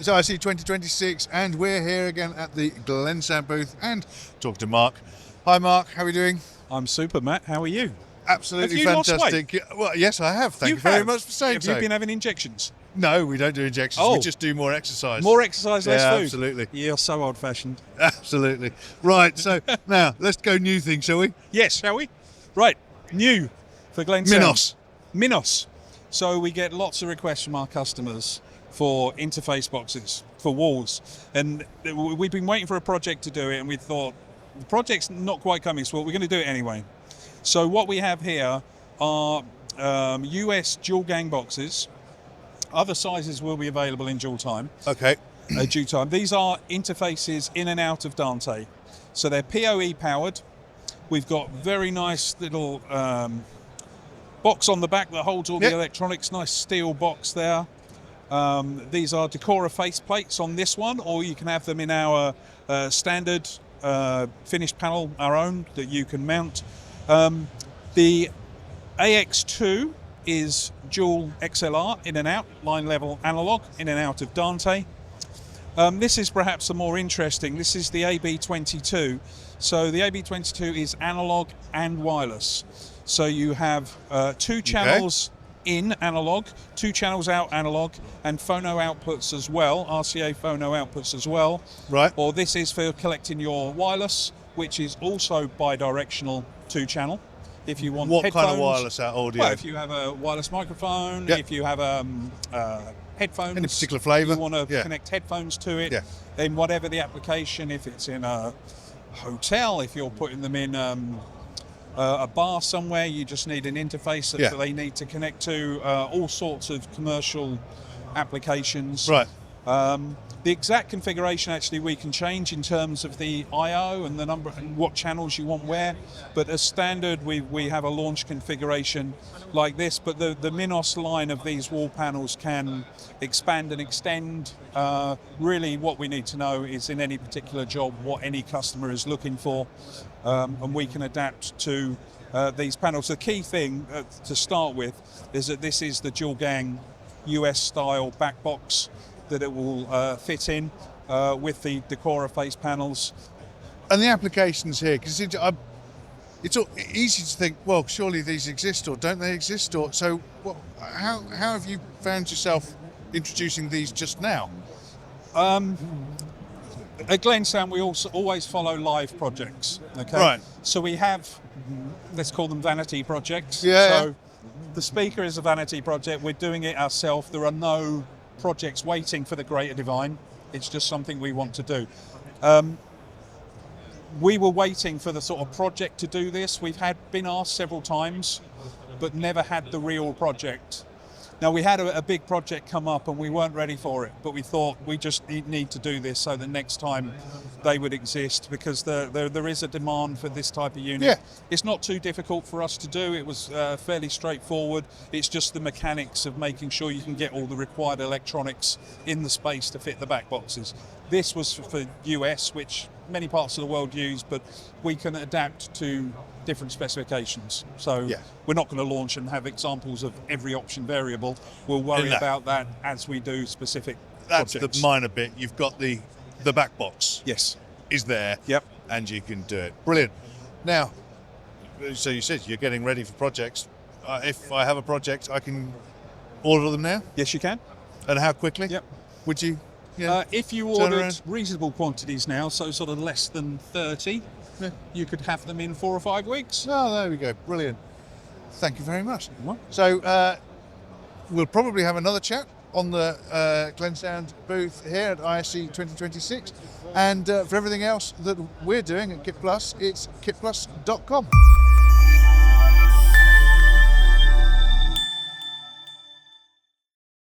It's ISE 2026 and we're here again at the Glensound booth and talk to Marc. Hi Marc, how are we doing? I'm super, Matt. How are you? Absolutely Have you fantastic. lost weight? Well, yes, I have. Thank you very much for saying so. Have you been having injections? No, we don't do injections. Oh. We just do more exercise. More exercise, less food? Absolutely. You're so old-fashioned. Absolutely. Right, so now let's go new thing, shall we? Yes, shall we? Right, new for Glensound. MINOS. MINOS. So we get lots of requests from our customers for interface boxes, for walls. And we've been waiting for a project to do it, and we thought, the project's not quite coming, so we're going to do it anyway. So what we have here are US dual gang boxes. Other sizes will be available in dual time. Okay. Due time. These are interfaces in and out of Dante. So they're PoE-powered. We've got very nice little box on the back that holds all the electronics, nice steel box there. These are Decora faceplates on this one, or you can have them in our standard finished panel, our own, that you can mount. The AX2 is dual XLR, in and out, line level analog, in and out of Dante. This is perhaps the more interesting. This is the AB22. So the AB22 is analog and wireless. So you have two channels in analog, two channels out analog, and phono outputs as well, RCA phono outputs as well. Right. Or this is for collecting your wireless, which is also bi-directional two-channel. If you want what headphones, kind of wireless audio? well, if you have a wireless microphone, if you have headphones, any particular flavour, you want to connect headphones to it, in whatever the application, if it's in a hotel, if you're putting them in a bar somewhere, you just need an interface that they need to connect to, all sorts of commercial applications. Right. The exact configuration actually we can change in terms of the I/O and the number and what channels you want where, but as standard we have a launch configuration like this, but the MINOS line of these wall panels can expand and extend. Really what we need to know is in any particular job what any customer is looking for, and we can adapt to these panels. The key thing to start with is that this is the dual gang US style back box that it will fit in with the Decora face panels. And the applications here, because it's all easy to think, well, surely these exist, or don't they exist, or so. How have you found yourself introducing these just now? At Glensound, we also always follow live projects. Okay, right. So we have, let's call them vanity projects. So the speaker is a vanity project. We're doing it ourselves. There are no projects waiting for the greater divine. It's just something we want to do. We were waiting for the sort of project to do this. We've been asked several times, but never had the real project. Now we had a big project come up and we weren't ready for it, but we thought we just need to do this so the next time they would exist, because there is a demand for this type of unit. Yeah. It's not too difficult for us to do. It was fairly straightforward. It's just the mechanics of making sure you can get all the required electronics in the space to fit the back boxes. This was for US, which many parts of the world use, but we can adapt to different specifications. So we're not going to launch and have examples of every option variable. We'll worry about that as we do specific projects. That's the minor bit. You've got the back box. Yes. Is there. Yep. And you can do it. Brilliant. Now, so you said you're getting ready for projects. If I have a project, I can order them now? Yes, you can. And how quickly? Yep. Would you? If you ordered reasonable quantities now, so sort of less than 30, you could have them in 4 or 5 weeks. Oh, there we go. Brilliant. Thank you very much. So we'll probably have another chat on the Glensound booth here at ISE 2026. And for everything else that we're doing at Kit Plus, it's kitplus.com.